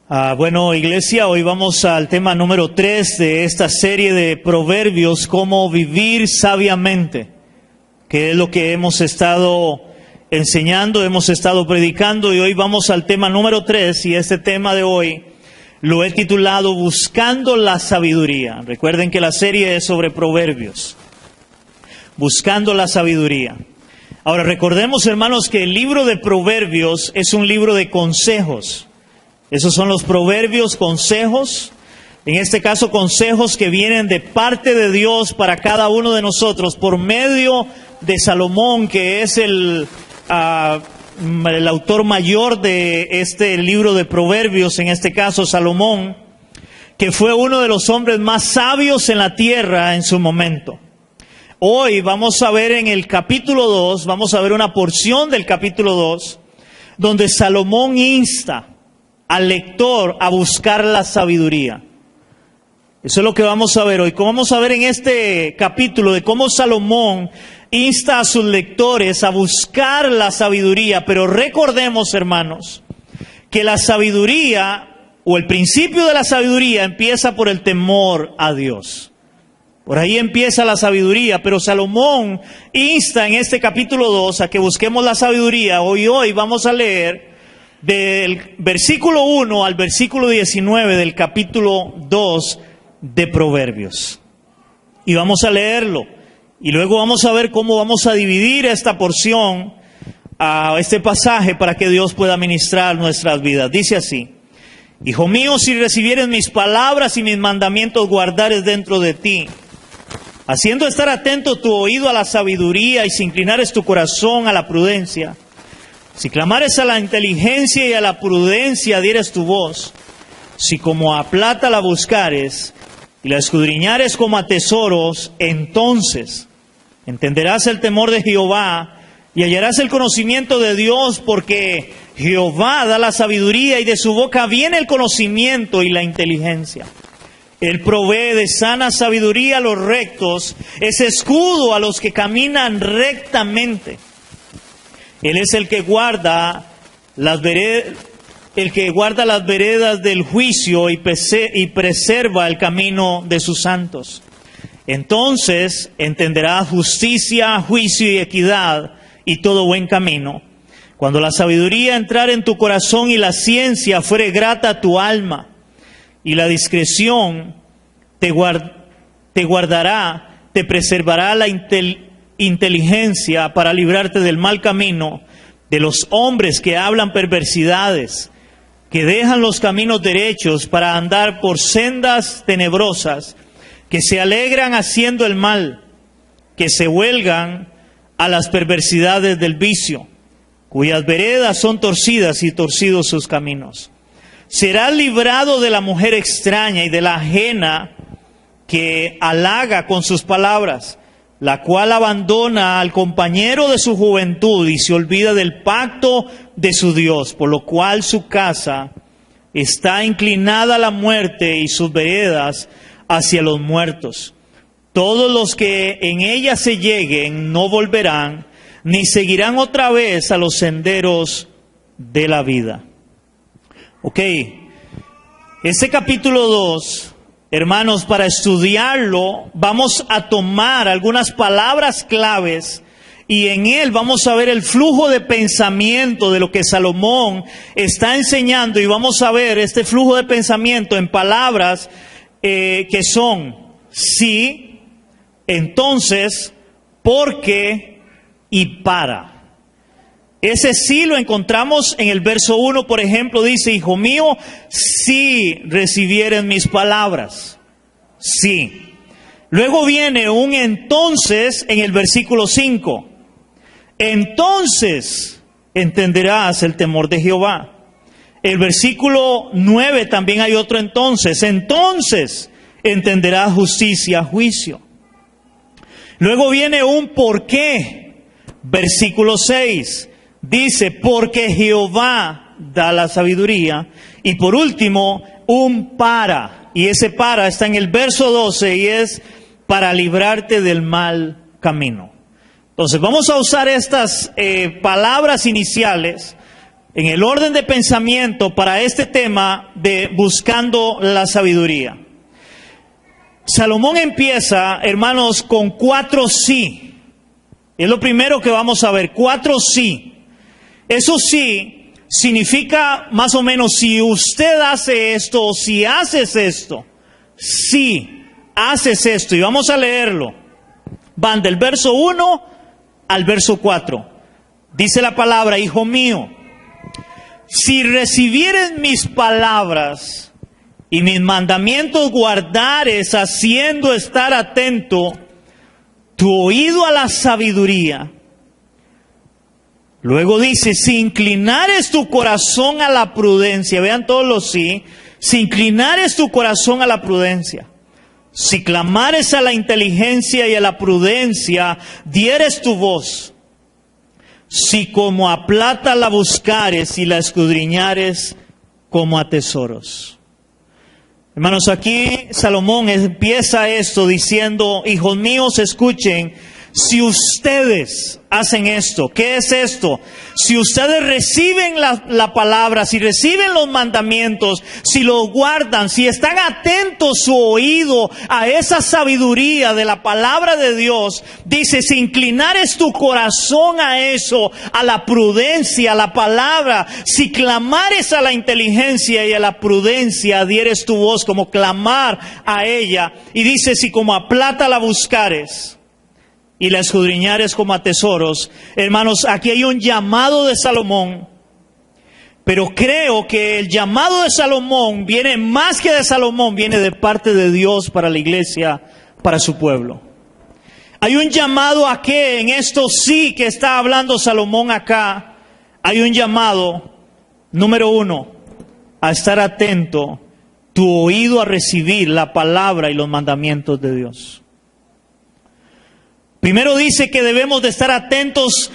Bueno, iglesia, hoy vamos al tema número 3 de esta serie de proverbios, cómo vivir sabiamente, que es lo que hemos estado enseñando, hemos estado predicando, y hoy vamos al tema número 3, y este tema de hoy lo he titulado Buscando la Sabiduría. Recuerden que la serie es sobre proverbios, buscando la sabiduría. Ahora, recordemos, hermanos, que el libro de proverbios es un libro de consejos. Esos son los proverbios, consejos, en este caso consejos que vienen de parte de Dios para cada uno de nosotros por medio de Salomón, que es el autor mayor de este libro de proverbios, en este caso Salomón, que fue uno de los hombres más sabios en la tierra en su momento. Hoy vamos a ver en el capítulo 2, vamos a ver una porción del capítulo 2, donde Salomón insta al lector a buscar la sabiduría. Eso es lo que vamos a ver hoy. Vamos a ver en este capítulo de cómo Salomón insta a sus lectores a buscar la sabiduría. Pero recordemos, hermanos, que la sabiduría, o el principio de la sabiduría, empieza por el temor a Dios. Por ahí empieza la sabiduría, pero Salomón insta en este capítulo 2 a que busquemos la sabiduría. Hoy vamos a leer del versículo 1 al versículo 19 del capítulo 2 de Proverbios. Y vamos a leerlo. Y luego vamos a ver cómo vamos a dividir esta porción, este pasaje, para que Dios pueda ministrar nuestras vidas. Dice así: Hijo mío, si recibieres mis palabras y mis mandamientos guardares dentro de ti, haciendo estar atento tu oído a la sabiduría y si inclinares tu corazón a la prudencia, si clamares a la inteligencia y a la prudencia dieres tu voz, si como a plata la buscares y la escudriñares como a tesoros, entonces entenderás el temor de Jehová y hallarás el conocimiento de Dios, porque Jehová da la sabiduría y de su boca viene el conocimiento y la inteligencia. Él provee de sana sabiduría a los rectos, es escudo a los que caminan rectamente. Él es el que guarda las veredas del juicio y preserva el camino de sus santos. Entonces entenderás justicia, juicio y equidad y todo buen camino. Cuando la sabiduría entrare en tu corazón y la ciencia fuere grata a tu alma, y la discreción te guardará, te preservará la inteligencia para librarte del mal camino, de los hombres que hablan perversidades, que dejan los caminos derechos para andar por sendas tenebrosas, que se alegran haciendo el mal, que se huelgan a las perversidades del vicio, cuyas veredas son torcidas y torcidos sus caminos. Serás librado de la mujer extraña y de la ajena que halaga con sus palabras, la cual abandona al compañero de su juventud y se olvida del pacto de su Dios, por lo cual su casa está inclinada a la muerte y sus veredas hacia los muertos. Todos los que en ella se lleguen no volverán, ni seguirán otra vez a los senderos de la vida. Ok, este capítulo 2, hermanos, para estudiarlo vamos a tomar algunas palabras claves y en él vamos a ver el flujo de pensamiento de lo que Salomón está enseñando, y vamos a ver este flujo de pensamiento en palabras que son sí, entonces, porque y para. Ese sí lo encontramos en el verso 1, por ejemplo, dice: Hijo mío, si recibieres mis palabras. Sí. Luego viene un entonces en el versículo 5. Entonces entenderás el temor de Jehová. El versículo 9 también hay otro entonces. Entonces entenderás justicia, juicio. Luego viene un por qué. Versículo 6. Dice: porque Jehová da la sabiduría. Y por último, un para. Y ese para está en el verso 12 y es para librarte del mal camino. Entonces vamos a usar estas palabras iniciales en el orden de pensamiento para este tema de buscando la sabiduría. Salomón empieza, hermanos, con 4 sí. Es lo primero que vamos a ver, 4 sí. Eso sí significa más o menos si usted hace esto o si haces esto. Sí, haces esto. Y vamos a leerlo. Van del verso 1 al verso 4. Dice la palabra: hijo mío, si recibieres mis palabras y mis mandamientos guardares, haciendo estar atento tu oído a la sabiduría. Luego dice: si inclinares tu corazón a la prudencia. Vean todos los sí. Si inclinares tu corazón a la prudencia. Si clamares a la inteligencia y a la prudencia, dieres tu voz. Si como a plata la buscares y la escudriñares como a tesoros. Hermanos, aquí Salomón empieza esto diciendo: hijos míos, escuchen, si ustedes hacen esto, ¿qué es esto? Si ustedes reciben la palabra, si reciben los mandamientos, si los guardan, si están atentos su oído a esa sabiduría de la palabra de Dios, dice: si inclinares tu corazón a eso, a la prudencia, a la palabra, si clamares a la inteligencia y a la prudencia, dieres tu voz como clamar a ella. Y dice: si como a plata la buscares y la escudriñares como a tesoros. Hermanos, aquí hay un llamado de Salomón, pero creo que el llamado de Salomón viene más que de Salomón, viene de parte de Dios para la iglesia, para su pueblo. Hay un llamado a que en esto sí que está hablando Salomón acá, hay un llamado, número 1, a estar atento, tu oído a recibir la palabra y los mandamientos de Dios. Primero dice que debemos de estar atentos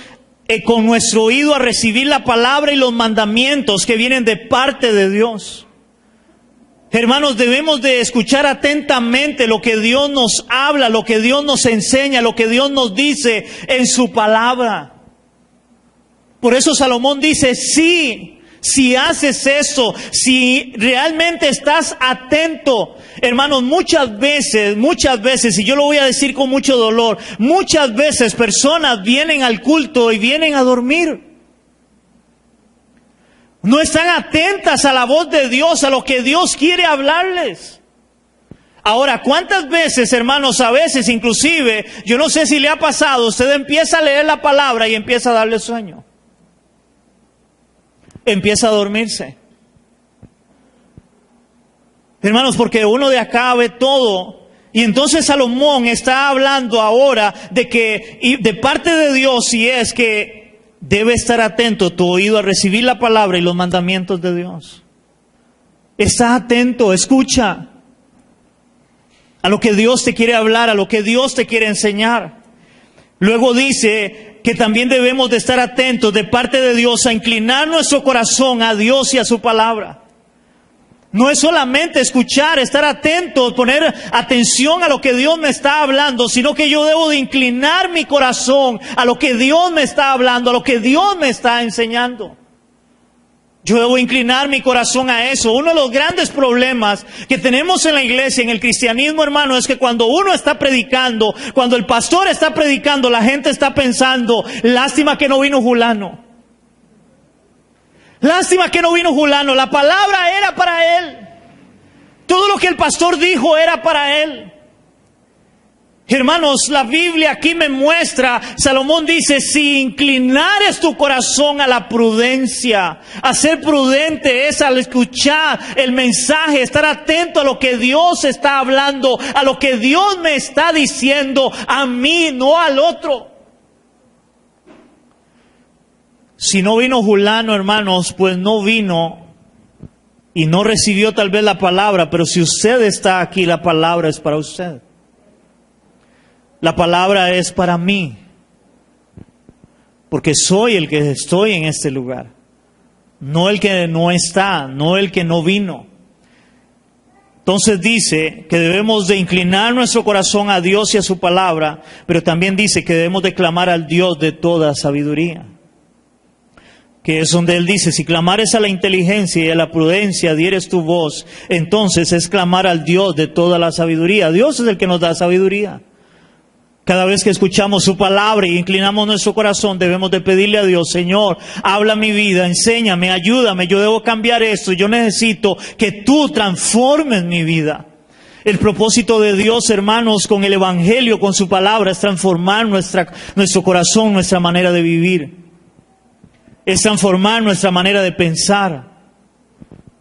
con nuestro oído a recibir la palabra y los mandamientos que vienen de parte de Dios. Hermanos, debemos de escuchar atentamente lo que Dios nos habla, lo que Dios nos enseña, lo que Dios nos dice en su palabra. Por eso Salomón dice: sí. Si haces eso, si realmente estás atento, hermanos, muchas veces, y yo lo voy a decir con mucho dolor, muchas veces personas vienen al culto y vienen a dormir. No están atentas a la voz de Dios, a lo que Dios quiere hablarles. Ahora, ¿cuántas veces, hermanos, a veces inclusive, yo no sé si le ha pasado, usted empieza a leer la palabra y empieza a darle sueño? Empieza a dormirse. Hermanos, porque uno de acá ve todo. Y entonces Salomón está hablando ahora de que, y de parte de Dios, y es que debe estar atento tu oído a recibir la palabra y los mandamientos de Dios. Está atento, escucha a lo que Dios te quiere hablar, a lo que Dios te quiere enseñar. Luego dice que también debemos de estar atentos de parte de Dios a inclinar nuestro corazón a Dios y a su palabra. No es solamente escuchar, estar atentos, poner atención a lo que Dios me está hablando, sino que yo debo de inclinar mi corazón a lo que Dios me está hablando, a lo que Dios me está enseñando. Yo debo inclinar mi corazón a eso. Uno de los grandes problemas que tenemos en la iglesia, en el cristianismo, hermano, es que cuando uno está predicando, cuando el pastor está predicando, la gente está pensando: lástima que no vino fulano. Lástima que no vino fulano. La palabra era para él. Todo lo que el pastor dijo era para él. Hermanos, la Biblia aquí me muestra, Salomón dice: si inclinares tu corazón a la prudencia, a ser prudente es al escuchar el mensaje, estar atento a lo que Dios está hablando, a lo que Dios me está diciendo a mí, no al otro. Si no vino fulano, hermanos, pues no vino y no recibió tal vez la palabra, pero si usted está aquí, la palabra es para usted. La palabra es para mí, porque soy el que estoy en este lugar, no el que no está, no el que no vino. Entonces dice que debemos de inclinar nuestro corazón a Dios y a su palabra, pero también dice que debemos de clamar al Dios de toda sabiduría. que es donde él dice, si clamares a la inteligencia y a la prudencia dieres tu voz, entonces es clamar al Dios de toda la sabiduría. Dios es el que nos da sabiduría. Cada vez que escuchamos su palabra y inclinamos nuestro corazón, debemos de pedirle a Dios, Señor, habla mi vida, enséñame, ayúdame, yo debo cambiar esto, yo necesito que tú transformes mi vida. El propósito de Dios, hermanos, con el Evangelio, con su palabra, es transformar nuestro corazón, nuestra manera de vivir. Es transformar nuestra manera de pensar.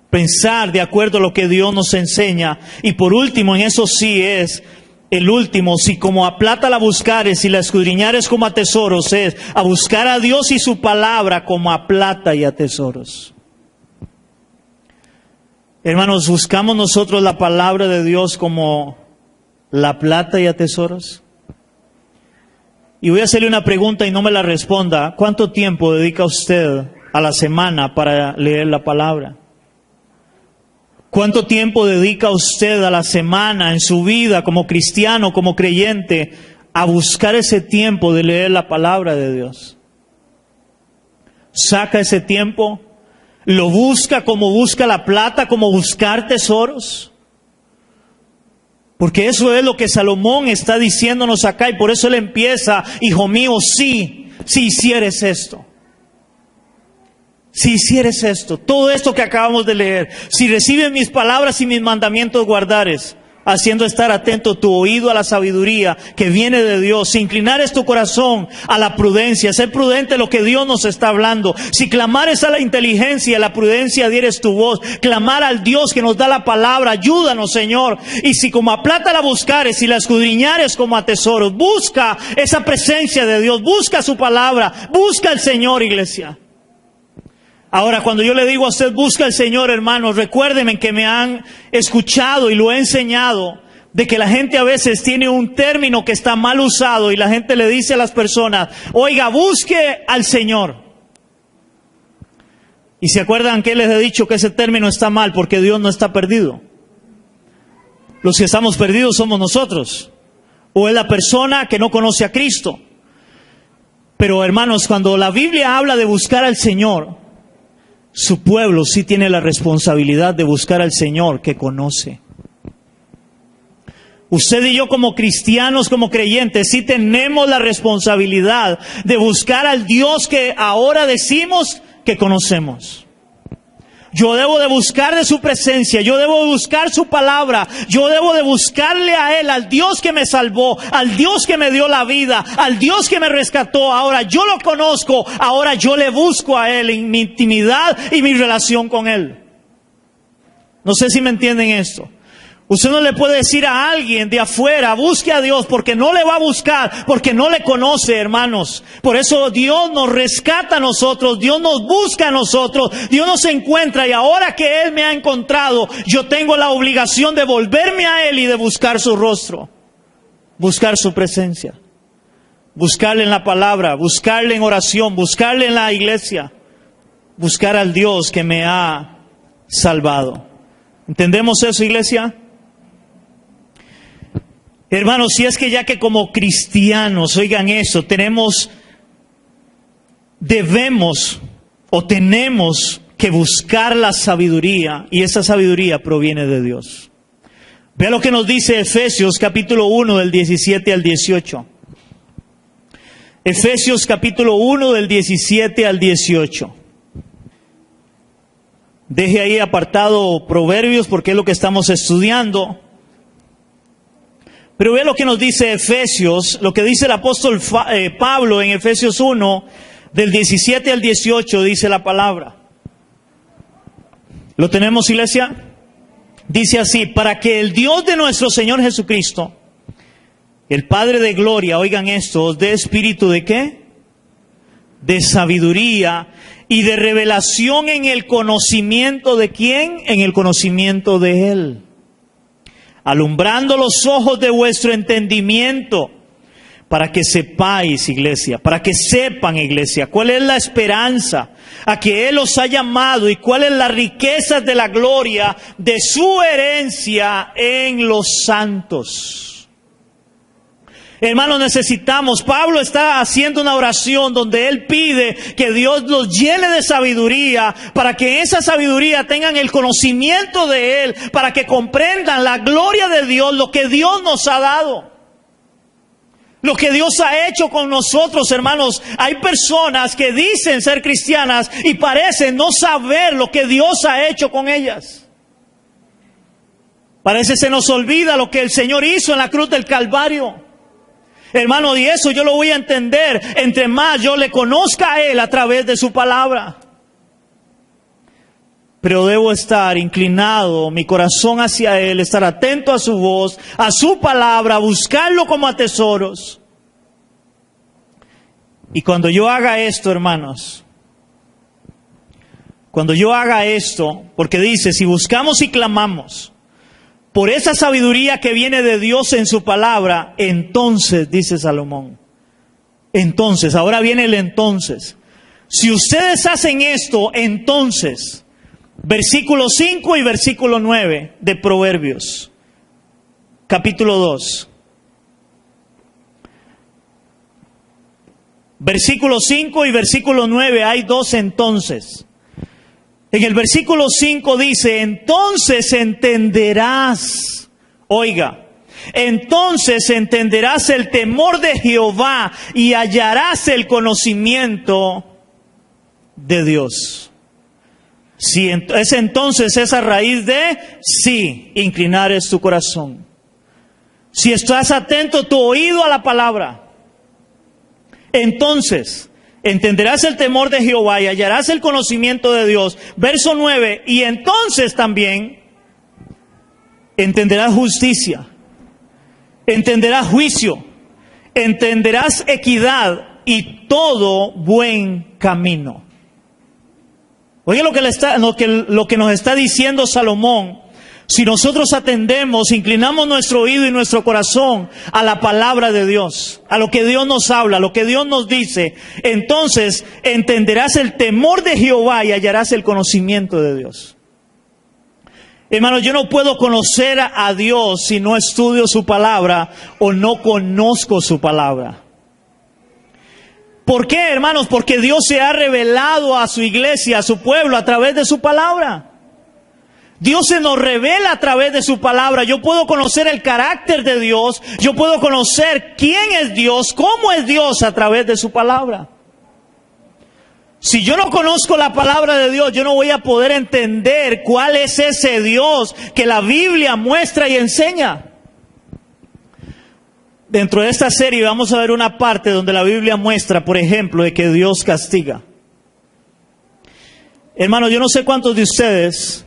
Pensar de acuerdo a lo que Dios nos enseña. Y por último, en eso sí es el último, si como a plata la buscares y la escudriñares como a tesoros, es a buscar a Dios y su palabra como a plata y a tesoros. Hermanos, ¿buscamos nosotros la palabra de Dios como la plata y a tesoros? Y voy a hacerle una pregunta y no me la responda. ¿Cuánto tiempo dedica usted a la semana para leer la palabra? ¿Cuánto tiempo dedica usted a la semana en su vida como cristiano, como creyente, a buscar ese tiempo de leer la palabra de Dios? ¿Saca ese tiempo? ¿Lo busca como busca la plata, como buscar tesoros? Porque eso es lo que Salomón está diciéndonos acá y por eso él empieza, hijo mío, si hicieres esto. Si hicieres esto, todo esto que acabamos de leer, si recibes mis palabras y mis mandamientos guardares, haciendo estar atento tu oído a la sabiduría que viene de Dios, si inclinares tu corazón a la prudencia, ser prudente lo que Dios nos está hablando, si clamares a la inteligencia y a la prudencia dieres tu voz, clamar al Dios que nos da la palabra, ayúdanos Señor, y si como a plata la buscares y la escudriñares como a tesoros, busca esa presencia de Dios, busca su palabra, busca al Señor, iglesia. Ahora, cuando yo le digo a usted, busca al Señor, hermanos, recuérdenme que me han escuchado y lo he enseñado, de que la gente a veces tiene un término que está mal usado y la gente le dice a las personas, oiga, busque al Señor. Y se acuerdan que les he dicho que ese término está mal porque Dios no está perdido. Los que estamos perdidos somos nosotros. O es la persona que no conoce a Cristo. Pero hermanos, cuando la Biblia habla de buscar al Señor, su pueblo sí tiene la responsabilidad de buscar al Señor que conoce. Usted y yo como cristianos, como creyentes, sí tenemos la responsabilidad de buscar al Dios que ahora decimos que conocemos. Yo debo de buscar de su presencia, yo debo de buscar su palabra, yo debo de buscarle a Él, al Dios que me salvó, al Dios que me dio la vida, al Dios que me rescató. Ahora yo lo conozco, ahora yo le busco a Él en mi intimidad y mi relación con Él. No sé si me entienden esto. Usted no le puede decir a alguien de afuera, busque a Dios, porque no le va a buscar, porque no le conoce, hermanos. Por eso Dios nos rescata a nosotros, Dios nos busca a nosotros, Dios nos encuentra, y ahora que Él me ha encontrado, yo tengo la obligación de volverme a Él y de buscar su rostro, buscar su presencia, buscarle en la palabra, buscarle en oración, buscarle en la iglesia, buscar al Dios que me ha salvado. ¿Entendemos eso, iglesia? Hermanos, si es que ya que como cristianos, oigan eso, debemos o tenemos que buscar la sabiduría, y esa sabiduría proviene de Dios. Vea lo que nos dice Efesios capítulo 1 del 17 al 18. Efesios capítulo 1 del 17 al 18. Deje ahí apartado Proverbios porque es lo que estamos estudiando. Pero vea lo que nos dice Efesios, lo que dice el apóstol Pablo en Efesios 1, del 17 al 18, dice la palabra. ¿Lo tenemos, iglesia? Dice así: para que el Dios de nuestro Señor Jesucristo, el Padre de gloria, oigan esto, os dé espíritu de ¿qué? De sabiduría y de revelación en el conocimiento de ¿quién? En el conocimiento de Él. Alumbrando los ojos de vuestro entendimiento, para que sepáis, iglesia, para que sepan, iglesia, cuál es la esperanza a que Él os ha llamado y cuál es la riqueza de la gloria de su herencia en los santos. Hermanos, necesitamos, Pablo está haciendo una oración donde él pide que Dios los llene de sabiduría, para que esa sabiduría tengan el conocimiento de Él, para que comprendan la gloria de Dios, lo que Dios nos ha dado, lo que Dios ha hecho con nosotros, hermanos. Hay personas que dicen ser cristianas y parecen no saber lo que Dios ha hecho con ellas. Parece se nos olvida lo que el Señor hizo en la cruz del Calvario. Hermano, y eso yo lo voy a entender entre más yo le conozca a Él a través de su palabra. Pero debo estar inclinado, mi corazón hacia Él, estar atento a su voz, a su palabra, buscarlo como a tesoros. Y cuando yo haga esto, hermanos, cuando yo haga esto, porque dice, si buscamos y clamamos por esa sabiduría que viene de Dios en su palabra, entonces, dice Salomón, entonces, ahora viene el entonces. Si ustedes hacen esto, entonces, versículo 5 y versículo 9 de Proverbios, capítulo 2. Versículo 5 y versículo 9, hay dos entonces. En el versículo 5 dice, entonces entenderás, oiga, entonces entenderás el temor de Jehová y hallarás el conocimiento de Dios. Si es entonces esa raíz de sí, inclinar es tu corazón. Si estás atento tu oído a la palabra, entonces entenderás el temor de Jehová y hallarás el conocimiento de Dios. Verso 9, y entonces también entenderás justicia, entenderás juicio, entenderás equidad y todo buen camino. Oye lo que nos está diciendo Salomón. Si nosotros atendemos, inclinamos nuestro oído y nuestro corazón a la palabra de Dios, a lo que Dios nos habla, a lo que Dios nos dice, entonces entenderás el temor de Jehová y hallarás el conocimiento de Dios. Hermanos, yo no puedo conocer a Dios si no estudio su palabra o no conozco su palabra. ¿Por qué, hermanos? Porque Dios se ha revelado a su iglesia, a su pueblo, a través de su palabra. Dios se nos revela a través de su palabra. Yo puedo conocer el carácter de Dios. Yo puedo conocer quién es Dios, cómo es Dios a través de su palabra. Si yo no conozco la palabra de Dios, yo no voy a poder entender cuál es ese Dios que la Biblia muestra y enseña. Dentro de esta serie vamos a ver una parte donde la Biblia muestra, por ejemplo, de que Dios castiga. Hermanos, yo no sé cuántos de ustedes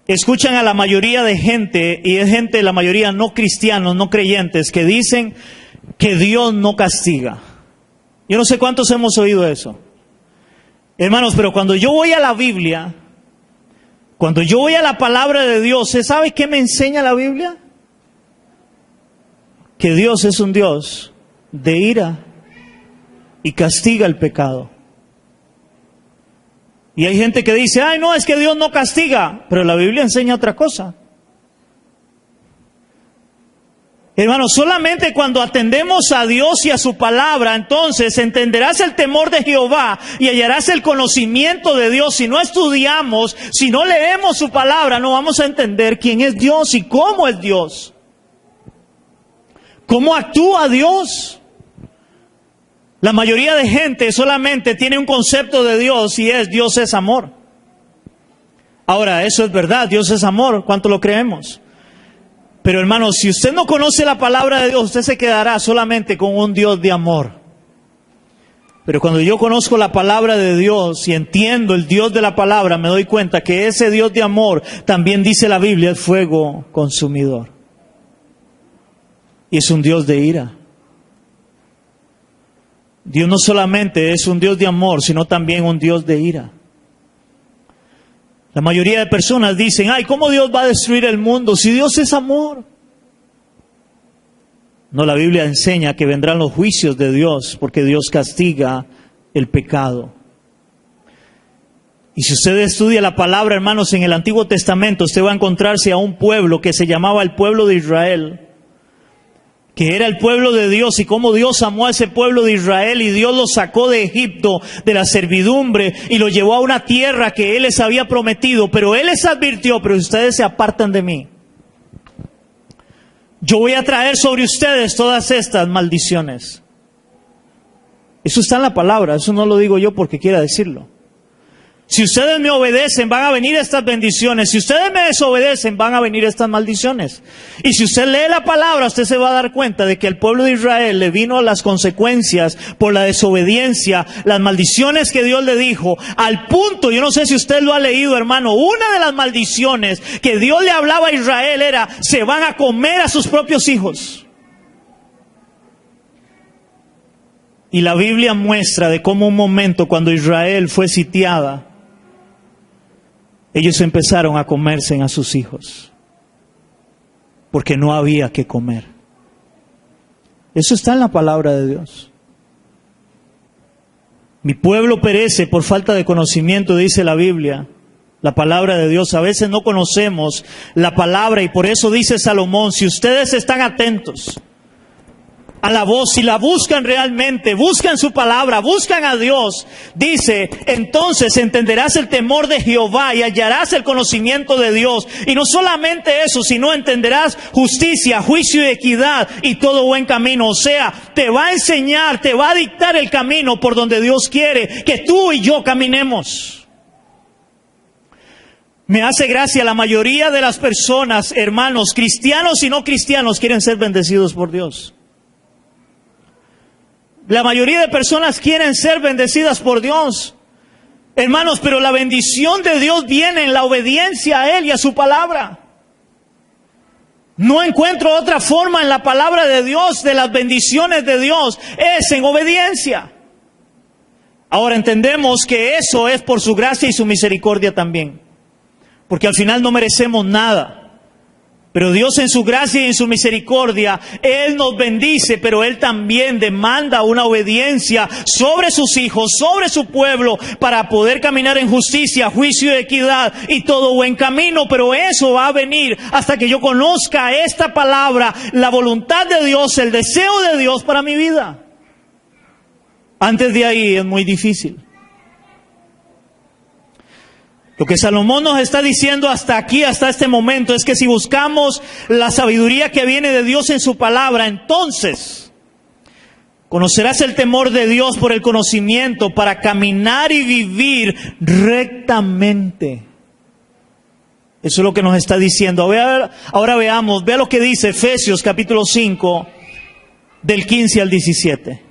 escuchan a la mayoría de gente, y es gente, la mayoría no cristianos, no creyentes, que dicen que Dios no castiga. Yo no sé cuántos hemos oído eso. Hermanos, pero cuando yo voy a la Biblia, cuando yo voy a la palabra de Dios, ¿sabe qué me enseña la Biblia? Que Dios es un Dios de ira y castiga el pecado. Y hay gente que dice, ay no, es que Dios no castiga, pero la Biblia enseña otra cosa. Hermanos, solamente cuando atendemos a Dios y a su palabra, entonces entenderás el temor de Jehová y hallarás el conocimiento de Dios. Si no estudiamos, si no leemos su palabra, no vamos a entender quién es Dios y cómo es Dios. ¿Cómo actúa Dios? La mayoría de gente solamente tiene un concepto de Dios y es Dios es amor. Ahora, eso es verdad, Dios es amor, ¿cuánto lo creemos? Pero hermanos, si usted no conoce la palabra de Dios, usted se quedará solamente con un Dios de amor. Pero cuando yo conozco la palabra de Dios y entiendo el Dios de la palabra, me doy cuenta que ese Dios de amor, también dice la Biblia, es fuego consumidor. Y es un Dios de ira. Dios no solamente es un Dios de amor, sino también un Dios de ira. La mayoría de personas dicen, ay, ¿cómo Dios va a destruir el mundo si Dios es amor? No, la Biblia enseña que vendrán los juicios de Dios, porque Dios castiga el pecado. Y si usted estudia la palabra, hermanos, en el Antiguo Testamento, usted va a encontrarse a un pueblo que se llamaba el pueblo de Israel. que era el pueblo de Dios, y cómo Dios amó a ese pueblo de Israel, y Dios los sacó de Egipto, de la servidumbre, y los llevó a una tierra que Él les había prometido. Pero Él les advirtió: pero si ustedes se apartan de mí, yo voy a traer sobre ustedes todas estas maldiciones. Eso está en la palabra, eso no lo digo yo porque quiera decirlo. Si ustedes me obedecen, van a venir estas bendiciones. Si ustedes me desobedecen, van a venir estas maldiciones. Y si usted lee la palabra, usted se va a dar cuenta de que al pueblo de Israel le vino las consecuencias por la desobediencia, las maldiciones que Dios le dijo, al punto, yo no sé si usted lo ha leído, hermano, una de las maldiciones que Dios le hablaba a Israel era: se van a comer a sus propios hijos. Y la Biblia muestra de cómo un momento cuando Israel fue sitiada, ellos empezaron a comerse a sus hijos, porque no había que comer. Eso está en la palabra de Dios. Mi pueblo perece por falta de conocimiento, dice la Biblia, la palabra de Dios. A veces no conocemos la palabra, y por eso dice Salomón: si ustedes están atentos a la voz, si la buscan realmente, buscan su palabra, buscan a Dios, dice, entonces entenderás el temor de Jehová y hallarás el conocimiento de Dios. Y no solamente eso, sino entenderás justicia, juicio y equidad y todo buen camino. O sea, te va a enseñar, te va a dictar el camino por donde Dios quiere que tú y yo caminemos. Me hace gracia, la mayoría de las personas, hermanos, cristianos y no cristianos, quieren ser bendecidos por Dios. La mayoría de personas quieren ser bendecidas por Dios, hermanos, pero la bendición de Dios viene en la obediencia a Él y a su palabra. No encuentro otra forma en la palabra de Dios, de las bendiciones de Dios, es en obediencia. Ahora entendemos que eso es por su gracia y su misericordia también, porque al final no merecemos nada. Pero Dios en su gracia y en su misericordia, Él nos bendice, pero Él también demanda una obediencia sobre sus hijos, sobre su pueblo, para poder caminar en justicia, juicio y equidad y todo buen camino. Pero eso va a venir hasta que yo conozca esta palabra, la voluntad de Dios, el deseo de Dios para mi vida. Antes de ahí es muy difícil. Lo que Salomón nos está diciendo hasta aquí, hasta este momento, es que si buscamos la sabiduría que viene de Dios en su palabra, entonces conocerás el temor de Dios por el conocimiento para caminar y vivir rectamente. Eso es lo que nos está diciendo. Ahora veamos, vea lo que dice Efesios capítulo 5, del 15 al 17.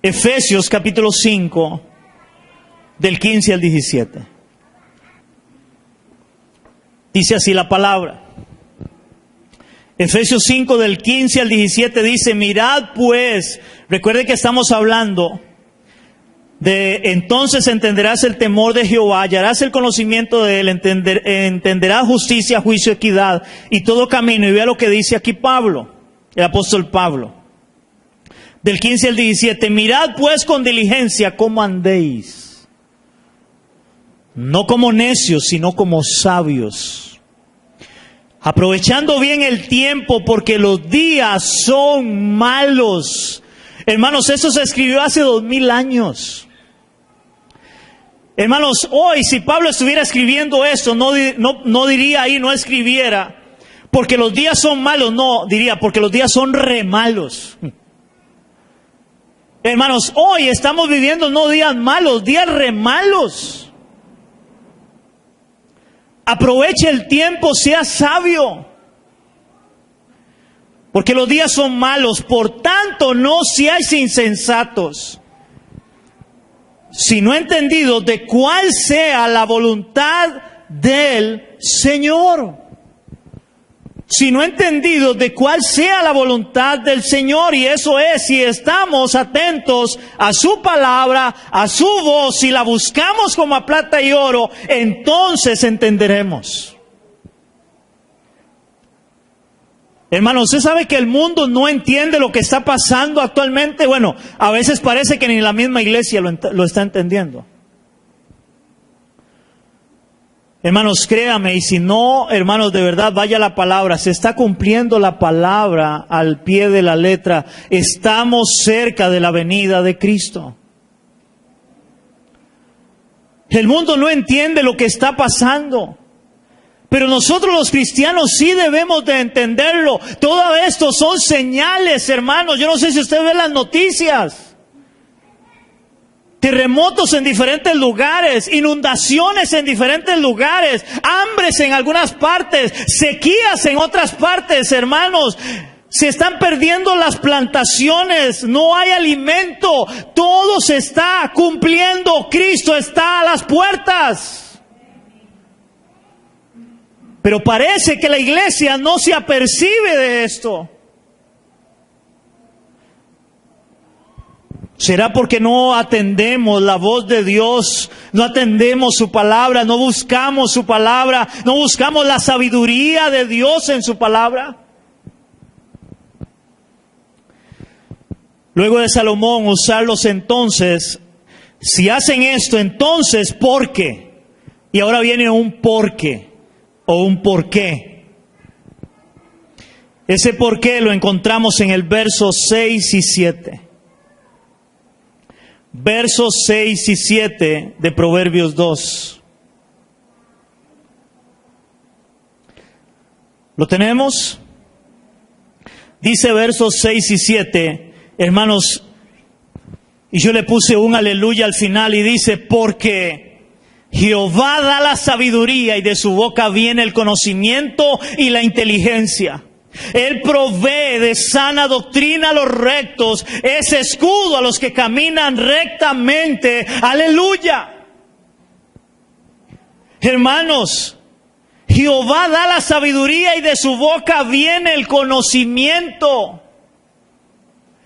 Efesios capítulo 5. Del 15 al 17. Dice así la palabra. Efesios 5 del 15 al 17 dice: mirad pues, recuerde que estamos hablando de entonces entenderás el temor de Jehová, hallarás el conocimiento de Él, entenderás justicia, juicio, equidad y todo camino. Y vea lo que dice aquí Pablo, el apóstol Pablo. Del 15 al 17, mirad pues con diligencia cómo andéis. No como necios, sino como sabios, aprovechando bien el tiempo, porque los días son malos. Hermanos, eso se escribió hace 2000 años. Hermanos, hoy si Pablo estuviera escribiendo esto, no diría ahí, no escribiera, porque los días son malos, no, diría, porque los días son re malos. Hermanos, hoy estamos viviendo no días malos, días re malos. Aproveche el tiempo, sea sabio. Porque los días son malos, por tanto no seáis insensatos, sino entendidos de cuál sea la voluntad del Señor. Sino entendidos de cuál sea la voluntad del Señor. Y eso es, si estamos atentos a su palabra, a su voz, si la buscamos como a plata y oro, entonces entenderemos. Hermano, ¿usted sabe que el mundo no entiende lo que está pasando actualmente? Bueno, a veces parece que ni la misma iglesia lo está entendiendo. Hermanos, créame, y si no, hermanos, de verdad, vaya la palabra. Se está cumpliendo la palabra al pie de la letra. Estamos cerca de la venida de Cristo. El mundo no entiende lo que está pasando. Pero nosotros los cristianos sí debemos de entenderlo. Todo esto son señales, hermanos. Yo no sé si usted ve las noticias. Terremotos en diferentes lugares, inundaciones en diferentes lugares, hambres en algunas partes, sequías en otras partes, hermanos. Se están perdiendo las plantaciones, no hay alimento, todo se está cumpliendo, Cristo está a las puertas. Pero parece que la iglesia no se apercibe de esto. ¿Será porque no atendemos la voz de Dios? No atendemos su palabra, no buscamos su palabra, no buscamos la sabiduría de Dios en su palabra. Luego de Salomón usarlos entonces, si hacen esto entonces, ¿por qué? Y ahora viene un por qué o un por qué. Ese por qué lo encontramos en el verso 6 y 7. Versos 6 y 7 de Proverbios 2. ¿Lo tenemos? Dice versos 6 y 7, hermanos, y yo le puse un aleluya al final y dice, porque Jehová da la sabiduría y de su boca viene el conocimiento y la inteligencia. Él provee de sana doctrina a los rectos, es escudo a los que caminan rectamente. Aleluya. Hermanos, Jehová da la sabiduría y de su boca viene el conocimiento.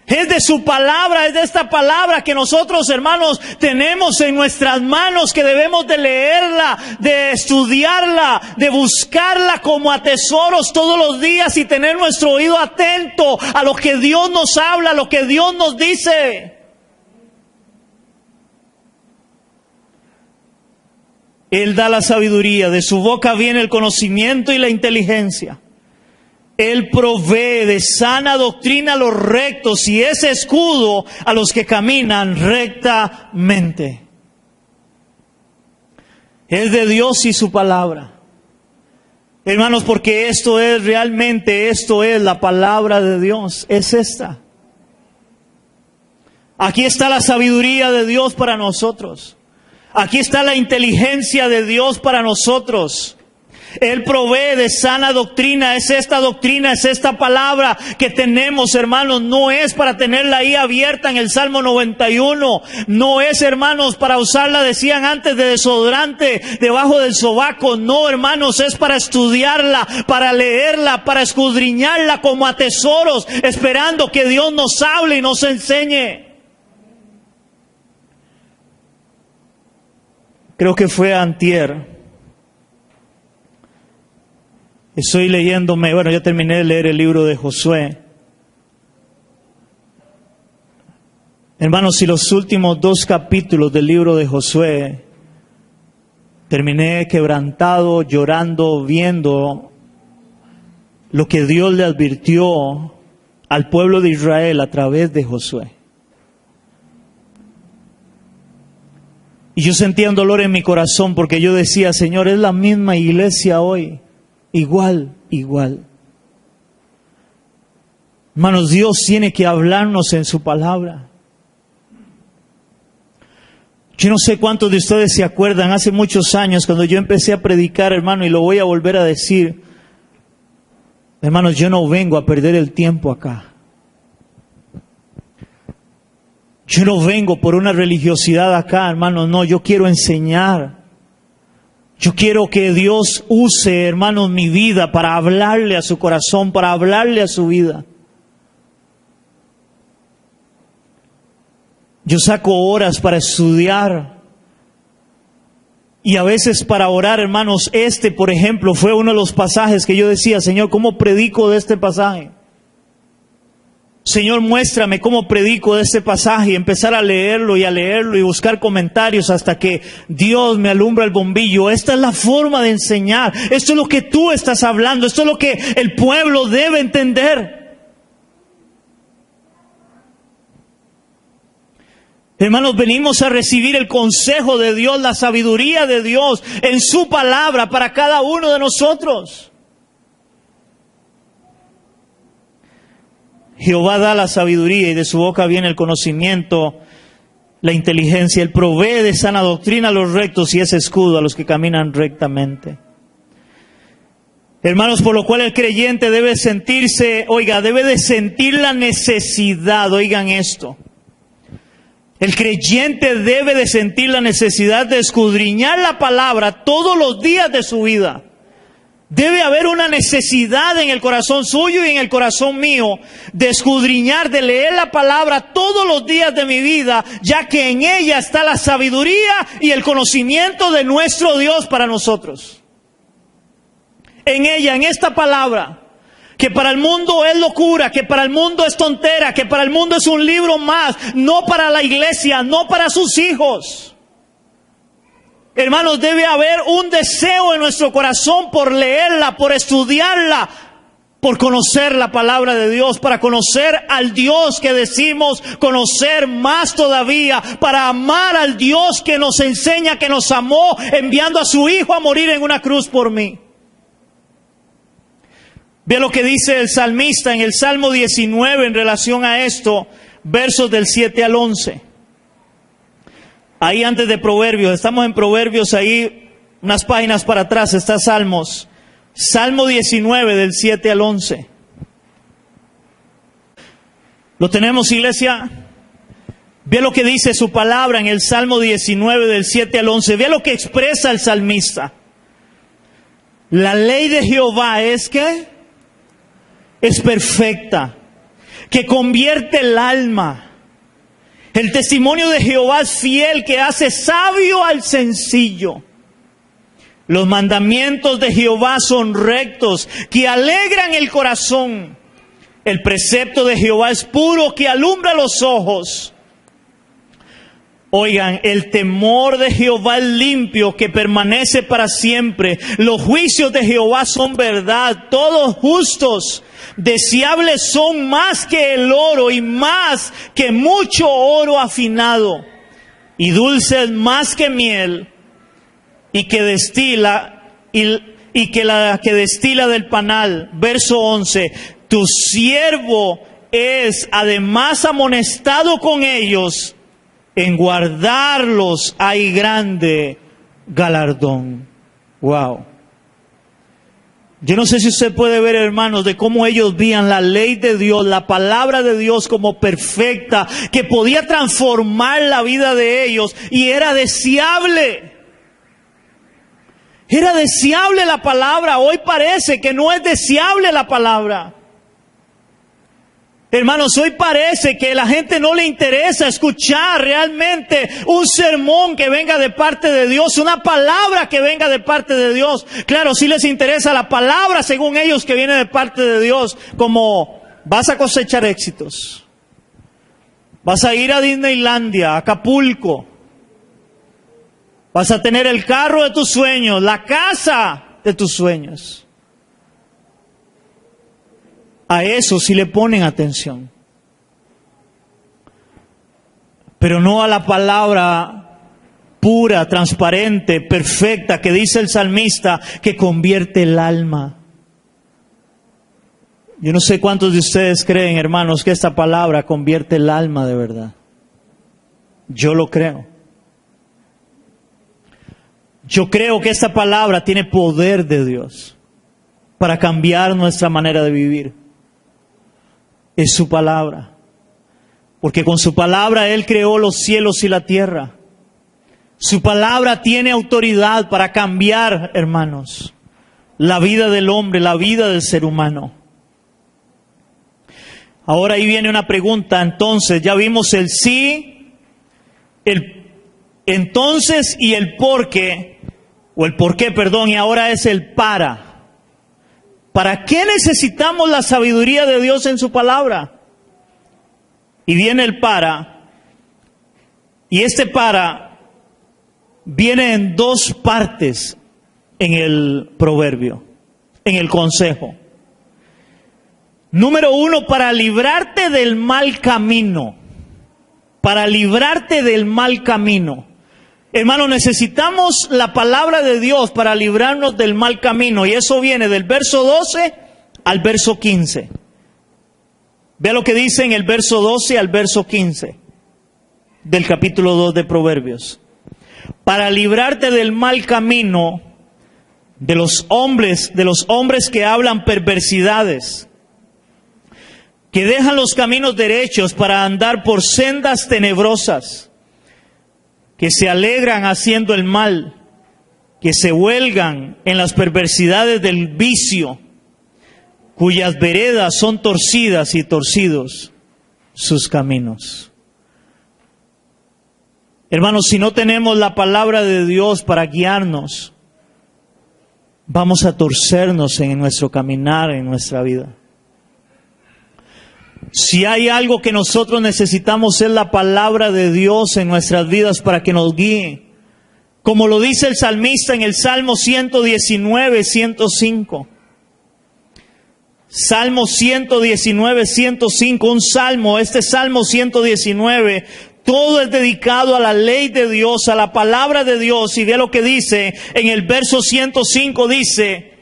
Es de su palabra, es de esta palabra que nosotros, hermanos, tenemos en nuestras manos, que debemos de leerla, de estudiarla, de buscarla como a tesoros todos los días y tener nuestro oído atento a lo que Dios nos habla, a lo que Dios nos dice. Él da la sabiduría, de su boca viene el conocimiento y la inteligencia. Él provee de sana doctrina a los rectos y es escudo a los que caminan rectamente. Es de Dios y su palabra. Hermanos, porque esto es la palabra de Dios, es esta. Aquí está la sabiduría de Dios para nosotros. Aquí está la inteligencia de Dios para nosotros. Él provee de sana doctrina, es esta palabra que tenemos, hermanos, no es para tenerla ahí abierta en el Salmo 91, no es, hermanos, para usarla, decían antes, de desodorante debajo del sobaco, no, hermanos, es para estudiarla, para leerla, para escudriñarla como a tesoros, esperando que Dios nos hable y nos enseñe. Creo que fue antier. Estoy leyéndome, ya terminé de leer el libro de Josué. Hermanos, si los últimos 2 capítulos del libro de Josué, terminé quebrantado, llorando, viendo lo que Dios le advirtió al pueblo de Israel a través de Josué. Y yo sentía un dolor en mi corazón porque yo decía, Señor, es la misma iglesia hoy. Igual. Hermanos, Dios tiene que hablarnos en su palabra. Yo no sé cuántos de ustedes se acuerdan, hace muchos años cuando yo empecé a predicar, hermano, y lo voy a volver a decir. Hermanos, yo no vengo a perder el tiempo acá. Yo no vengo por una religiosidad acá, hermanos, no, yo quiero enseñar. Yo quiero que Dios use, hermanos, mi vida para hablarle a su corazón, para hablarle a su vida. Yo saco horas para estudiar y a veces para orar, hermanos. Por ejemplo, fue uno de los pasajes que yo decía, Señor, ¿cómo predico de este pasaje? Señor, muéstrame cómo predico de este pasaje, y empezar a leerlo y buscar comentarios hasta que Dios me alumbra el bombillo. Esta es la forma de enseñar. Esto es lo que tú estás hablando. Esto es lo que el pueblo debe entender. Hermanos, venimos a recibir el consejo de Dios, la sabiduría de Dios en su palabra para cada uno de nosotros. Jehová da la sabiduría y de su boca viene el conocimiento, la inteligencia. Él provee de sana doctrina a los rectos y es escudo a los que caminan rectamente. Hermanos, por lo cual el creyente debe debe de sentir la necesidad, oigan esto. El creyente debe de sentir la necesidad de escudriñar la palabra todos los días de su vida. Debe haber una necesidad en el corazón suyo y en el corazón mío de escudriñar, de leer la palabra todos los días de mi vida, ya que en ella está la sabiduría y el conocimiento de nuestro Dios para nosotros. En ella, en esta palabra, que para el mundo es locura, que para el mundo es tontera, que para el mundo es un libro más, no para la iglesia, no para sus hijos. Hermanos, debe haber un deseo en nuestro corazón por leerla, por estudiarla, por conocer la palabra de Dios, para conocer al Dios que decimos conocer más todavía, para amar al Dios que nos enseña, que nos amó, enviando a su Hijo a morir en una cruz por mí. Ve lo que dice el salmista en el Salmo 19 en relación a esto, versos del 7 al 11. Ahí antes de Proverbios, estamos en Proverbios, ahí unas páginas para atrás está Salmos. Salmo 19 del 7 al 11. ¿Lo tenemos, iglesia? Ve lo que dice su palabra en el Salmo 19 del 7 al 11. Ve lo que expresa el salmista. La ley de Jehová es ¿qué? Es perfecta, que convierte el alma. El testimonio de Jehová es fiel, que hace sabio al sencillo. Los mandamientos de Jehová son rectos, que alegran el corazón. El precepto de Jehová es puro, que alumbra los ojos. Oigan, el temor de Jehová es limpio, que permanece para siempre. Los juicios de Jehová son verdad, todos justos. Deseables son más que el oro y más que mucho oro afinado. Y dulces más que miel y que destila y que la que destila del panal. Verso 11. Tu siervo es además amonestado con ellos. En guardarlos hay grande galardón. Wow. Yo no sé si usted puede ver, hermanos, de cómo ellos veían la ley de Dios, la palabra de Dios como perfecta, que podía transformar la vida de ellos, y era deseable. Era deseable la palabra. Hoy parece que no es deseable la palabra. Hermanos, hoy parece que a la gente no le interesa escuchar realmente un sermón que venga de parte de Dios, una palabra que venga de parte de Dios. Claro, sí les interesa la palabra según ellos que viene de parte de Dios, como vas a cosechar éxitos, vas a ir a Disneylandia, a Acapulco, vas a tener el carro de tus sueños, la casa de tus sueños. A eso sí le ponen atención. Pero no a la palabra pura, transparente, perfecta, que dice el salmista, que convierte el alma. Yo no sé cuántos de ustedes creen, hermanos, que esta palabra convierte el alma de verdad. Yo lo creo. Yo creo que esta palabra tiene poder de Dios para cambiar nuestra manera de vivir. Es su palabra. Porque con su palabra Él creó los cielos y la tierra. Su palabra tiene autoridad para cambiar, hermanos, la vida del hombre, la vida del ser humano. Ahora ahí viene una pregunta. Entonces, ya vimos el sí, el entonces y el por qué, y ahora es el para. ¿Para qué necesitamos la sabiduría de Dios en su palabra? Y viene el para, y este para viene en dos partes en el proverbio, en el consejo. Número uno, para librarte del mal camino. Para librarte del mal camino. Hermano, necesitamos la palabra de Dios para librarnos del mal camino. Y eso viene del verso 12 al verso 15. Vea lo que dice en el verso 12 al verso 15 del capítulo 2 de Proverbios. Para librarte del mal camino de los hombres que hablan perversidades, que dejan los caminos derechos para andar por sendas tenebrosas, que se alegran haciendo el mal, que se huelgan en las perversidades del vicio, cuyas veredas son torcidas y torcidos sus caminos. Hermanos, si no tenemos la palabra de Dios para guiarnos, vamos a torcernos en nuestro caminar, en nuestra vida. Si hay algo que nosotros necesitamos es la palabra de Dios en nuestras vidas para que nos guíe. Como lo dice el salmista en el Salmo 119, 105. Salmo 119, 105, un salmo, este Salmo 119, todo es dedicado a la ley de Dios, a la palabra de Dios. Y ve lo que dice en el verso 105, dice,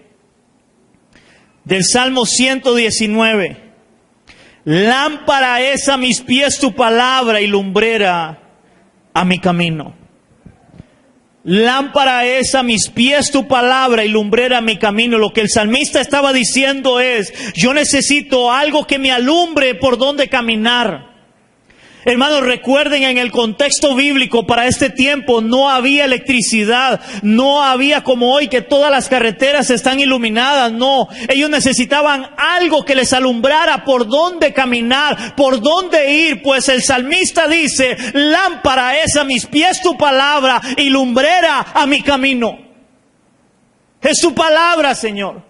del Salmo 119. Lámpara es a mis pies tu palabra y lumbrera a mi camino. Lámpara es a mis pies tu palabra y lumbrera a mi camino. Lo que el salmista estaba diciendo es, yo necesito algo que me alumbre por dónde caminar. Hermanos, recuerden, en el contexto bíblico para este tiempo no había electricidad, no había como hoy que todas las carreteras están iluminadas, no. Ellos necesitaban algo que les alumbrara por dónde caminar, por dónde ir, pues el salmista dice, lámpara es a mis pies tu palabra y lumbrera a mi camino. Es tu palabra, Señor,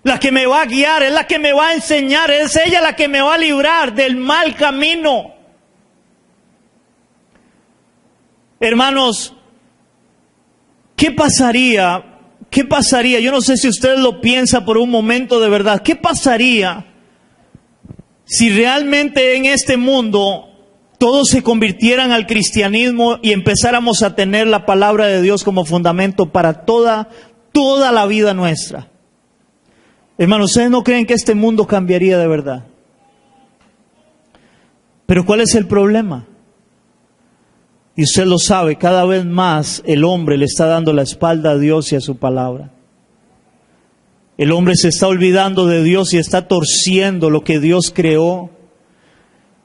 la que me va a guiar, es la que me va a enseñar, es ella la que me va a librar del mal camino. Hermanos, ¿qué pasaría? Yo no sé si usted lo piensa por un momento de verdad. ¿Qué pasaría si realmente en este mundo todos se convirtieran al cristianismo y empezáramos a tener la palabra de Dios como fundamento para toda la vida nuestra? Hermanos, ¿ustedes no creen que este mundo cambiaría de verdad? Pero ¿cuál es el problema? Y usted lo sabe, cada vez más el hombre le está dando la espalda a Dios y a su palabra. El hombre se está olvidando de Dios y está torciendo lo que Dios creó.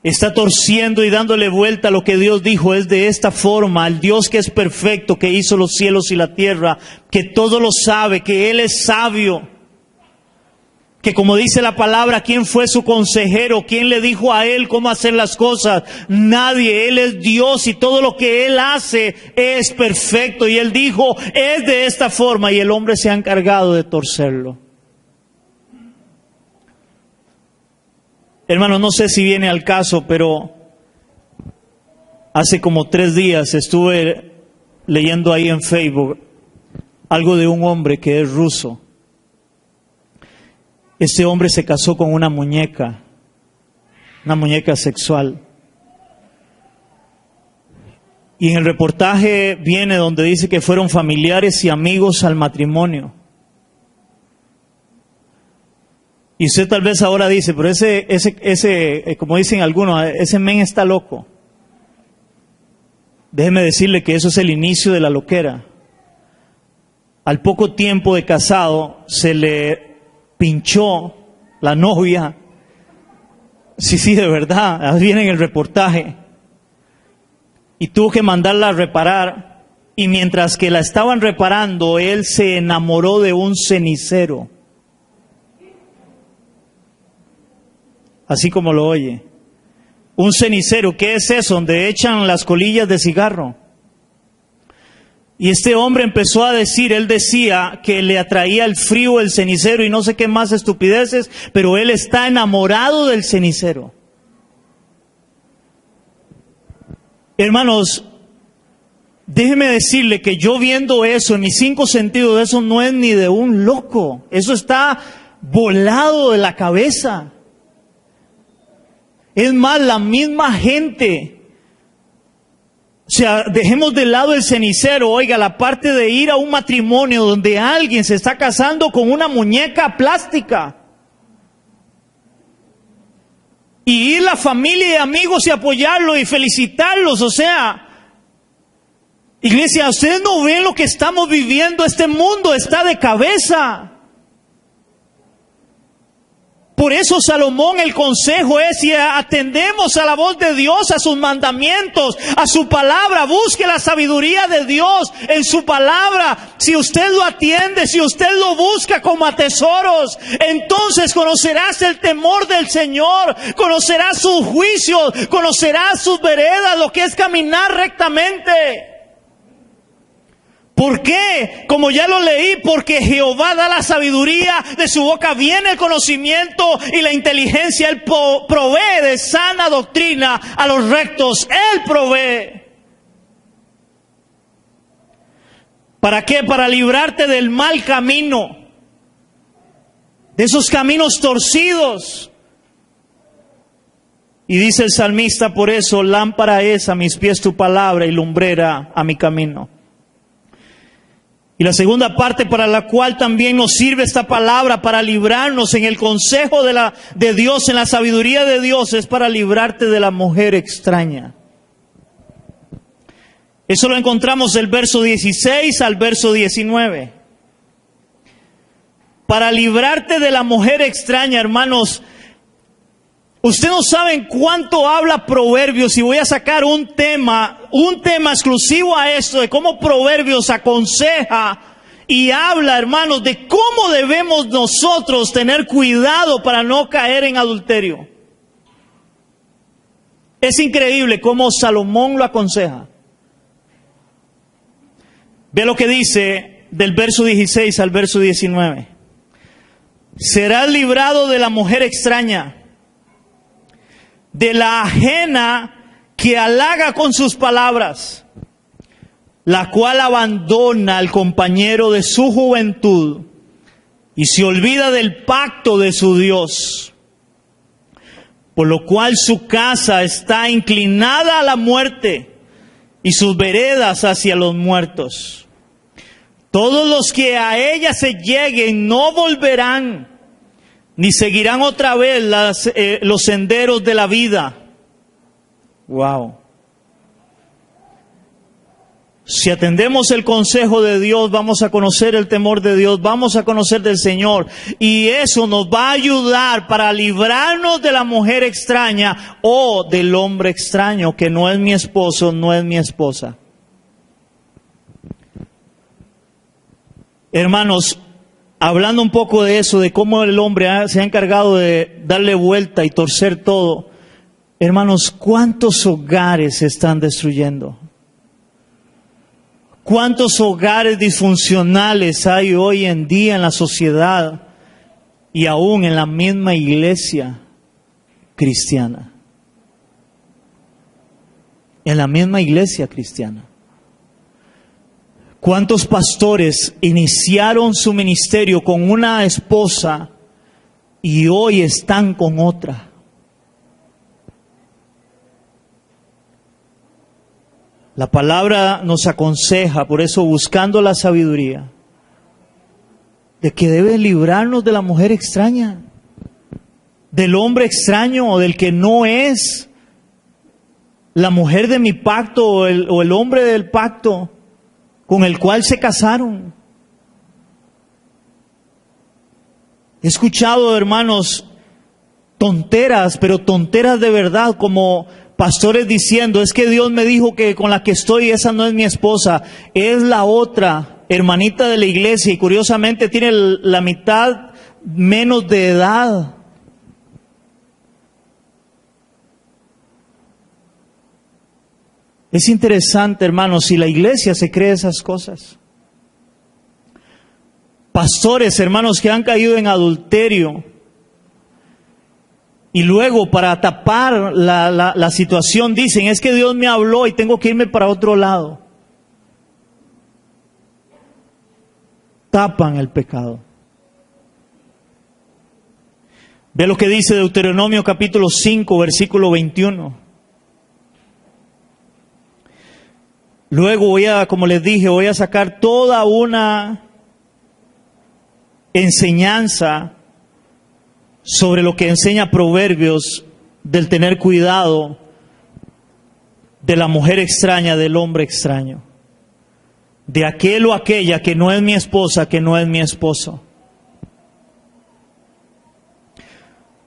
Está torciendo y dándole vuelta a lo que Dios dijo. Es de esta forma, el Dios que es perfecto, que hizo los cielos y la tierra, que todo lo sabe, que Él es sabio. Que como dice la palabra, ¿quién fue su consejero? ¿Quién le dijo a Él cómo hacer las cosas? Nadie. Él es Dios y todo lo que Él hace es perfecto. Y Él dijo, es de esta forma, y el hombre se ha encargado de torcerlo. Hermano, no sé si viene al caso, pero hace como 3 días estuve leyendo ahí en Facebook algo de un hombre que es ruso. Este hombre se casó con una muñeca sexual. Y en el reportaje viene donde dice que fueron familiares y amigos al matrimonio. Y usted tal vez ahora dice, pero ese, como dicen algunos, ese men está loco. Déjeme decirle que eso es el inicio de la loquera. Al poco tiempo de casado se le pinchó la novia. Sí, de verdad, ahí viene en el reportaje. Y tuvo que mandarla a reparar. Y mientras que la estaban reparando, él se enamoró de un cenicero. Así como lo oye. Un cenicero, ¿qué es eso? Donde echan las colillas de cigarro. Y este hombre empezó a decir, él decía que le atraía el frío, el cenicero y no sé qué más estupideces, pero él está enamorado del cenicero. Hermanos, déjeme decirle que yo viendo eso, en mis 5 sentidos, eso no es ni de un loco. Eso está volado de la cabeza. Es más, la misma gente. O sea, dejemos de lado el cenicero. Oiga, la parte de ir a un matrimonio donde alguien se está casando con una muñeca plástica. Y ir la familia y amigos y apoyarlos y felicitarlos. O sea, iglesia, ustedes no ven lo que estamos viviendo. Este mundo está de cabeza. Por eso Salomón, el consejo es: si atendemos a la voz de Dios, a sus mandamientos, a su palabra, busque la sabiduría de Dios en su palabra. Si usted lo atiende, si usted lo busca como a tesoros, entonces conocerás el temor del Señor, conocerás sus juicios, conocerás sus veredas, lo que es caminar rectamente. ¿Por qué? Como ya lo leí, porque Jehová da la sabiduría, de su boca viene el conocimiento y la inteligencia. Él provee de sana doctrina a los rectos. Él provee. ¿Para qué? Para librarte del mal camino, de esos caminos torcidos. Y dice el salmista: por eso lámpara es a mis pies tu palabra y lumbrera a mi camino. Y la segunda parte para la cual también nos sirve esta palabra, para librarnos en el consejo de Dios, en la sabiduría de Dios, es para librarte de la mujer extraña. Eso lo encontramos del verso 16 al verso 19. Para librarte de la mujer extraña, hermanos, ustedes no saben cuánto habla Proverbios, y voy a sacar un tema exclusivo a esto, de cómo Proverbios aconseja y habla, hermanos, de cómo debemos nosotros tener cuidado para no caer en adulterio. Es increíble cómo Salomón lo aconseja. Ve lo que dice del verso 16 al verso 19. Serás librado de la mujer extraña, de la ajena que halaga con sus palabras, la cual abandona al compañero de su juventud y se olvida del pacto de su Dios, por lo cual su casa está inclinada a la muerte y sus veredas hacia los muertos. Todos los que a ella se lleguen no volverán, ni seguirán otra vez los senderos de la vida. Wow. Si atendemos el consejo de Dios, vamos a conocer el temor de Dios, vamos a conocer del Señor. Y eso nos va a ayudar para librarnos de la mujer extraña o del hombre extraño, que no es mi esposo, no es mi esposa. Hermanos, hablando un poco de eso, de cómo el hombre se ha encargado de darle vuelta y torcer todo. Hermanos, ¿cuántos hogares se están destruyendo? ¿Cuántos hogares disfuncionales hay hoy en día en la sociedad y aún en la misma iglesia cristiana? En la misma iglesia cristiana. ¿Cuántos pastores iniciaron su ministerio con una esposa y hoy están con otra? La palabra nos aconseja, por eso buscando la sabiduría, de que debe librarnos de la mujer extraña, del hombre extraño o del que no es la mujer de mi pacto o el hombre del pacto con el cual se casaron. He escuchado, hermanos, tonteras, pero tonteras de verdad, como pastores diciendo: es que Dios me dijo que con la que estoy, esa no es mi esposa, es la otra hermanita de la iglesia, y curiosamente tiene la mitad menos de edad. Es interesante, hermanos, si la iglesia se cree esas cosas. Pastores, hermanos, que han caído en adulterio. Y luego, para tapar la situación, dicen, es que Dios me habló y tengo que irme para otro lado. Tapan el pecado. Ve lo que dice Deuteronomio capítulo 5, versículo 21. Luego como les dije, voy a sacar toda una enseñanza sobre lo que enseña Proverbios del tener cuidado de la mujer extraña, del hombre extraño, de aquel o aquella que no es mi esposa, que no es mi esposo.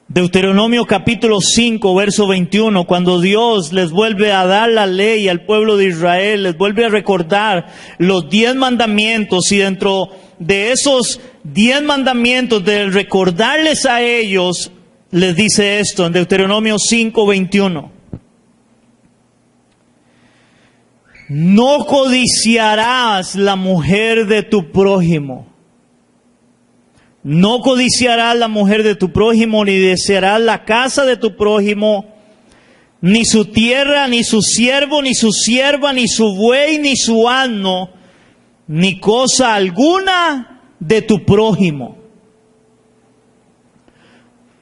Deuteronomio capítulo 5, verso 21, cuando Dios les vuelve a dar la ley al pueblo de Israel, les vuelve a recordar los 10 mandamientos, y dentro de esos 10 mandamientos, de recordarles a ellos, les dice esto en Deuteronomio 5, 21. No codiciarás la mujer de tu prójimo. No codiciarás la mujer de tu prójimo, ni desearás la casa de tu prójimo, ni su tierra, ni su siervo, ni su sierva, ni su buey, ni su asno, ni cosa alguna de tu prójimo.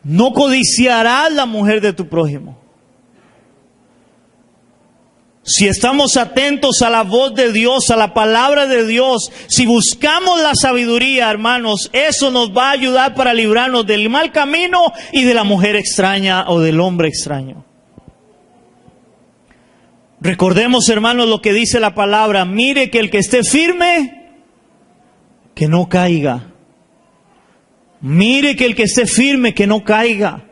No codiciarás la mujer de tu prójimo. Si estamos atentos a la voz de Dios, a la palabra de Dios, si buscamos la sabiduría, hermanos, eso nos va a ayudar para librarnos del mal camino y de la mujer extraña o del hombre extraño. Recordemos, hermanos, lo que dice la palabra. Mire que el que esté firme, que no caiga. Mire que el que esté firme, que no caiga.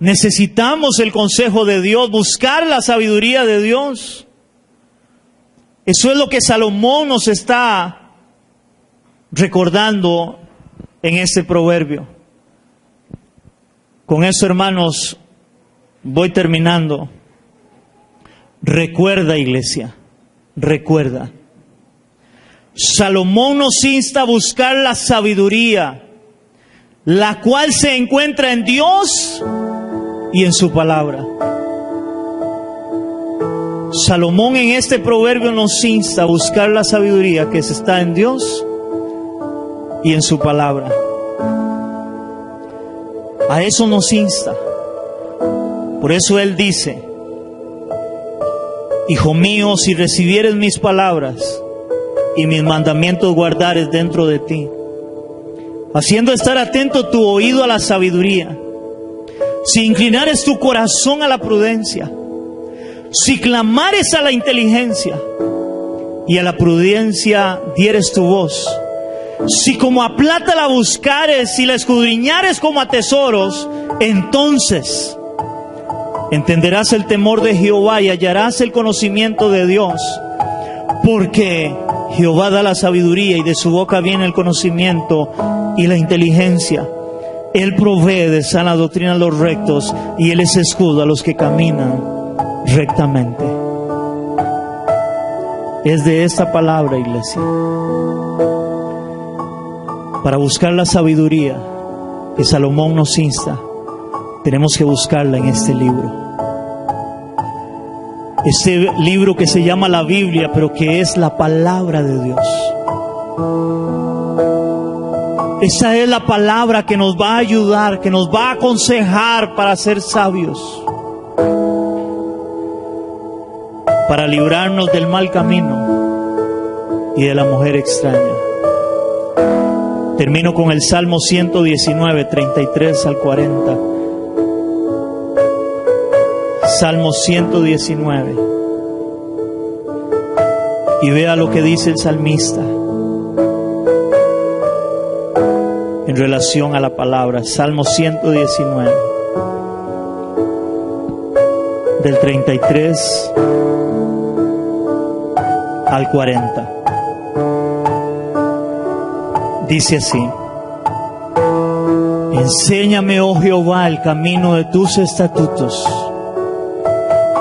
Necesitamos el consejo de Dios, buscar la sabiduría de Dios. Eso es lo que Salomón nos está recordando en este proverbio. Con eso, hermanos, voy terminando. Recuerda, iglesia, recuerda. Salomón nos insta a buscar la sabiduría, la cual se encuentra en Dios y en su palabra. Salomón en este proverbio nos insta a buscar la sabiduría que está en Dios y en su palabra. A eso nos insta. Por eso Él dice: Hijo mío, si recibieres mis palabras y mis mandamientos guardares dentro de ti, haciendo estar atento tu oído a la sabiduría, si inclinares tu corazón a la prudencia, si clamares a la inteligencia y a la prudencia dieres tu voz, si como a plata la buscares y la escudriñares como a tesoros, entonces entenderás el temor de Jehová y hallarás el conocimiento de Dios, porque Jehová da la sabiduría y de su boca viene el conocimiento y la inteligencia. Él provee de sana doctrina a los rectos y Él es escudo a los que caminan rectamente. Es de esta palabra, iglesia, para buscar la sabiduría que Salomón nos insta, tenemos que buscarla en este libro. Este libro que se llama la Biblia, pero que es la palabra de Dios. Esa es la palabra que nos va a ayudar, que nos va a aconsejar para ser sabios, para librarnos del mal camino y de la mujer extraña. Termino con el Salmo 119, 33 al 40. Salmo 119. Y vea lo que dice el salmista en relación a la palabra. Salmo 119, del 33 al 40. Dice así: Enséñame, oh Jehová, el camino de tus estatutos,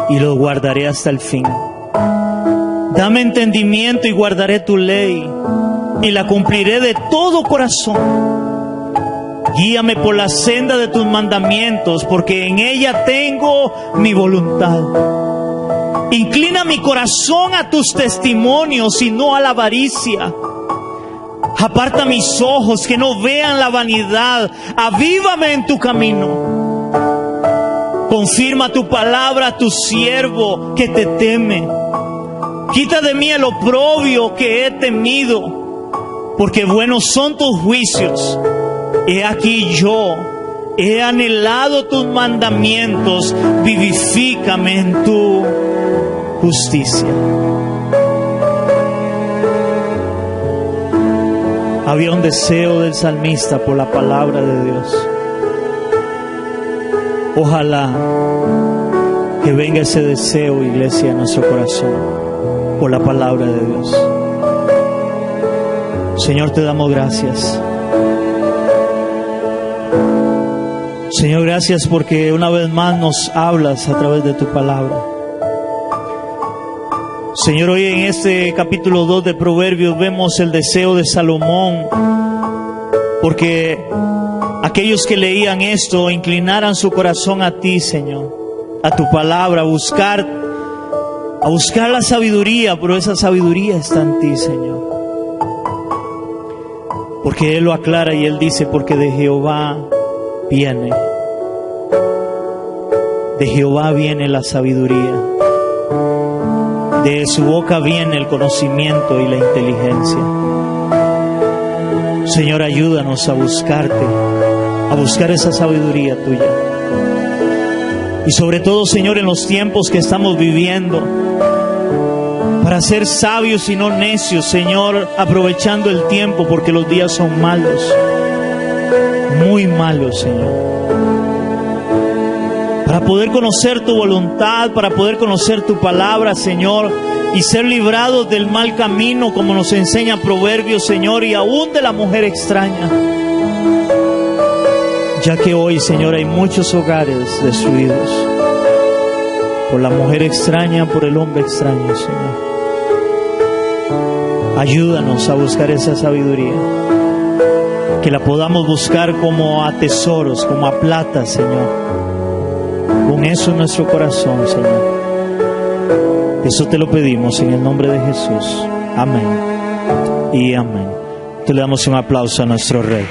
y los guardaré hasta el fin. Dame entendimiento y guardaré tu ley, y la cumpliré de todo corazón. Guíame por la senda de tus mandamientos, porque en ella tengo mi voluntad. Inclina mi corazón a tus testimonios y no a la avaricia. Aparta mis ojos que no vean la vanidad. Avívame en tu camino. Confirma tu palabra a tu siervo que te teme. Quita de mí el oprobio que he temido, porque buenos son tus juicios. He aquí yo he anhelado tus mandamientos. Vivifícame en tu justicia. Había un deseo del salmista por la palabra de Dios. Ojalá que venga ese deseo, iglesia, a nuestro corazón por la palabra de Dios. Señor, te damos gracias. Señor, gracias porque una vez más nos hablas a través de tu palabra. Señor, hoy en este capítulo 2 de Proverbios vemos el deseo de Salomón, porque aquellos que leían esto inclinaran su corazón a ti, Señor, a tu palabra, a buscar la sabiduría, pero esa sabiduría está en ti, Señor. Porque Él lo aclara y Él dice, porque de Jehová viene la sabiduría. De su boca viene el conocimiento y la inteligencia. Señor, ayúdanos a buscarte, a buscar esa sabiduría tuya. Y sobre todo, Señor, en los tiempos que estamos viviendo, para ser sabios y no necios, Señor, aprovechando el tiempo, porque los días son malos, muy malos, Señor. Para poder conocer tu voluntad, para poder conocer tu palabra, Señor, y ser librados del mal camino, como nos enseña Proverbios, Señor, y aún de la mujer extraña. Ya que hoy, Señor, hay muchos hogares destruidos por la mujer extraña, por el hombre extraño, Señor. Ayúdanos a buscar esa sabiduría, que la podamos buscar como a tesoros, como a plata, Señor. Con eso en nuestro corazón, Señor. Eso te lo pedimos en el nombre de Jesús. Amén y amén. Te le damos un aplauso a nuestro Rey.